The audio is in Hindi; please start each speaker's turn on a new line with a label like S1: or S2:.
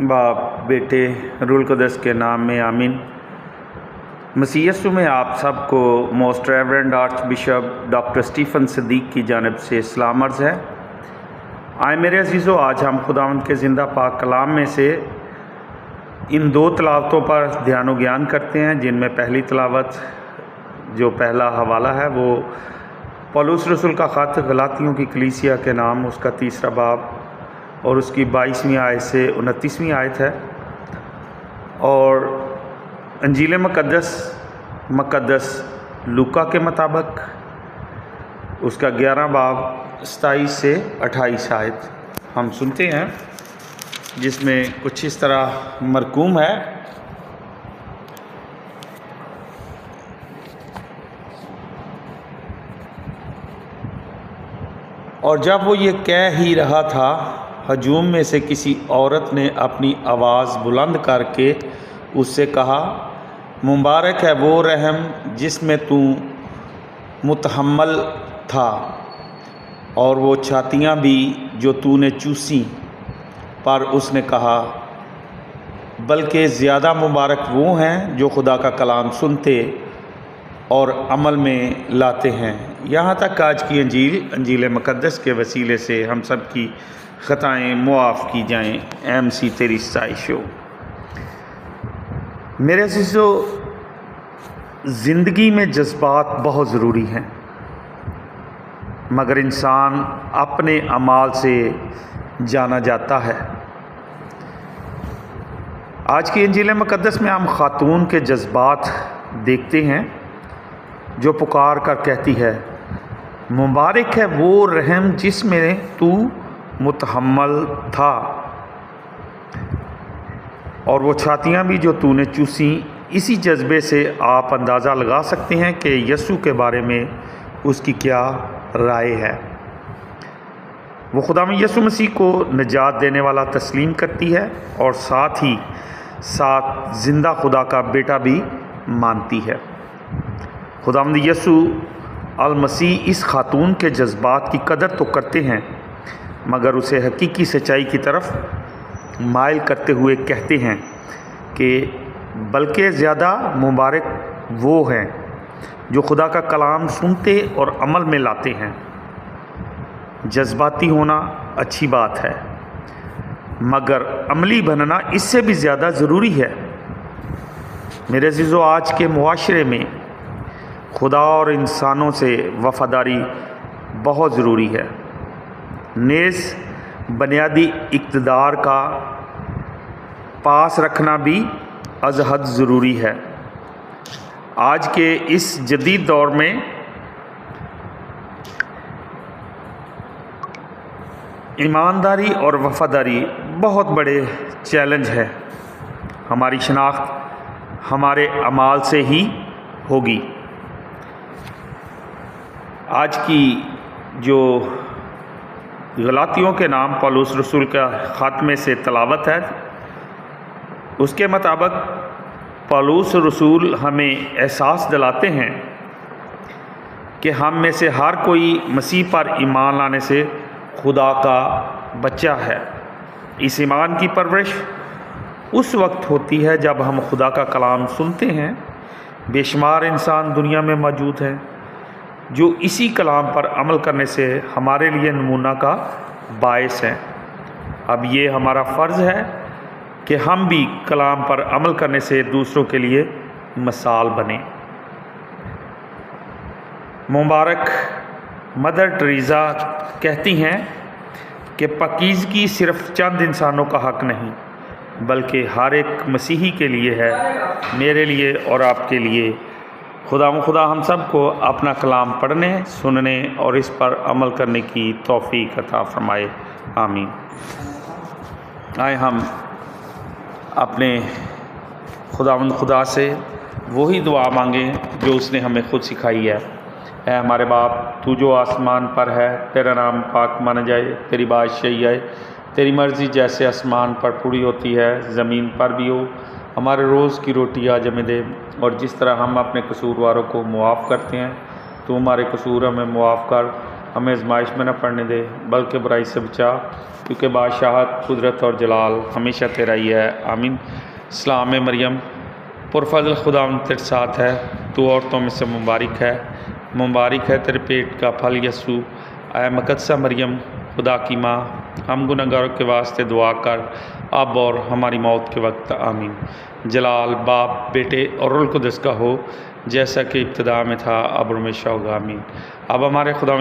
S1: बाप बेटे रूल कुदस के नाम में आमीन। मसीह यीशु में आप सबको most reverend archbishop doctor Stephen Sadiq की जानिब से सलाम अर्ज़ है। आए मेरे अजीज़ों, आज हम खुदावंद के ज़िंदा पाक कलाम में से इन दो तलावतों पर ध्यान व ज्ञान करते हैं, जिनमें पहली तलावत जो पहला हवाला है वो पौलुस रसूल का ख़त गलातियों की कलीसिया के नाम, उसका तीसरा बाब और उसकी 22वीं आयत से 29वीं आयत है। और अंजील मुक़द्दस लूका के मुताबिक उसका 11 बाब 27 से 28 आयत हम सुनते हैं, जिसमें कुछ इस तरह मरकूम है। और जब वो ये कह ही रहा था, हजूम में से किसी औरत ने अपनी आवाज़ बुलंद करके उससे कहा, मुबारक है वो रहम जिसमें तू मुतहम्मल था और वो छातियाँ भी जो तूने चूसी। पर उसने कहा, बल्कि ज़्यादा मुबारक वो हैं जो खुदा का कलाम सुनते और अमल में लाते हैं। यहाँ तक आज की अंजील मुक़द्दस के वसीले से हम सब की ख़ताएँ मुआफ़ की जाएँ। MC तेरी सताइश हो। मेरे अज़ीज़ों, ज़िंदगी में जज्बात बहुत ज़रूरी हैं, मगर इंसान अपने अमाल से जाना जाता है। आज की अंजील मुक़द्दस में हम ख़ातून के जज्बात देखते हैं जो पुकार कर कहती है, मुबारक है वो रहम जिसमें तू मुतहम्मल था और वो छातियाँ भी जो तूने चूसी। इसी जज्बे से आप अंदाज़ा लगा सकते हैं कि यीशु के बारे में उसकी क्या राय है। वो खुदावंद यीशु मसीह को निजात देने वाला तस्लीम करती है और साथ ही साथ ज़िंदा खुदा का बेटा भी मानती है। खुदावंद यीशु अल मसीह इस खातून के जज्बात की कदर तो करते हैं, मगर उसे हकीकी सच्चाई की तरफ माइल करते हुए कहते हैं कि बल्कि ज़्यादा मुबारक वो हैं जो खुदा का कलाम सुनते और अमल में लाते हैं। जज्बाती होना अच्छी बात है, मगर अमली बनना इससे भी ज़्यादा ज़रूरी है। मेरे अज़ीज़ों, आज के मुआशरे में खुदा और इंसानों से वफ़ादारी बहुत ज़रूरी है। नेज़ बुनियादी इक़्तिदार का पास रखना भी अज़हद ज़रूरी है। आज के इस जदीद दौर में ईमानदारी और वफ़ादारी बहुत बड़े चैलेंज है। हमारी शनाख्त हमारे अमाल से ही होगी। आज की जो गलातियों के नाम पौलुस रसूल का ख़त में से तलावत है, उसके मुताबिक पौलुस रसूल हमें एहसास दिलाते हैं कि हम में से हर कोई मसीह पर ईमान लाने से खुदा का बच्चा है। इस ईमान की परवरिश उस वक्त होती है जब हम खुदा का कलाम सुनते हैं। बेशुमार इंसान दुनिया में मौजूद हैं जो इसी कलाम पर अमल करने से हमारे लिए नमूना का बायस हैं। अब ये हमारा फ़र्ज़ है कि हम भी कलाम पर अमल करने से दूसरों के लिए मिसाल बने। मुबारक मदर टेरेसा कहती हैं कि पाकीज़गी सिर्फ़ चंद इंसानों का हक़ नहीं, बल्कि हर एक मसीही के लिए है, मेरे लिए और आपके लिए। खुदा हम सब को अपना कलाम पढ़ने, सुनने और इस पर अमल करने की तौफ़ीक़ अता फ़रमाए। आमीन। आए हम अपने खुदा से वही दुआ मांगें जो उसने हमें खुद सिखाई है। ऐ हमारे बाप, तू जो आसमान पर है, तेरा नाम पाक माना जाए, तेरी बादशाही आए, तेरी मर्ज़ी जैसे आसमान पर पूरी होती है ज़मीन पर भी हो। हमारे रोज़ की रोटी आज हमें दे, और जिस तरह हम अपने कसूरवारों को मुआफ़ करते हैं, तो हमारे कसूर हमें मुआफ़ कर। हमें आजमाइश में न पड़ने दे, बल्कि बुराई से बचा, क्योंकि बादशाहत, कुदरत और जलाल हमेशा तेरा ही है। आमीन। सलाम मरियम, पुरफज़ल खुदावंद तेरे साथ है, तू औरतों में से मुबारक है तेरे पेट का फल यसू। ऐ मुक़द्दसा मरियम, खुदा की माँ, हम गुनहगारों के वास्ते दुआ कर, अब और हमारी मौत के वक्त। आमीन। जलाल बाप, बेटे और रूह कुद्दस का हो, जैसा कि इब्तिदा में था, अब और हमेशा होगा। आमीन। अब हमारे खुदा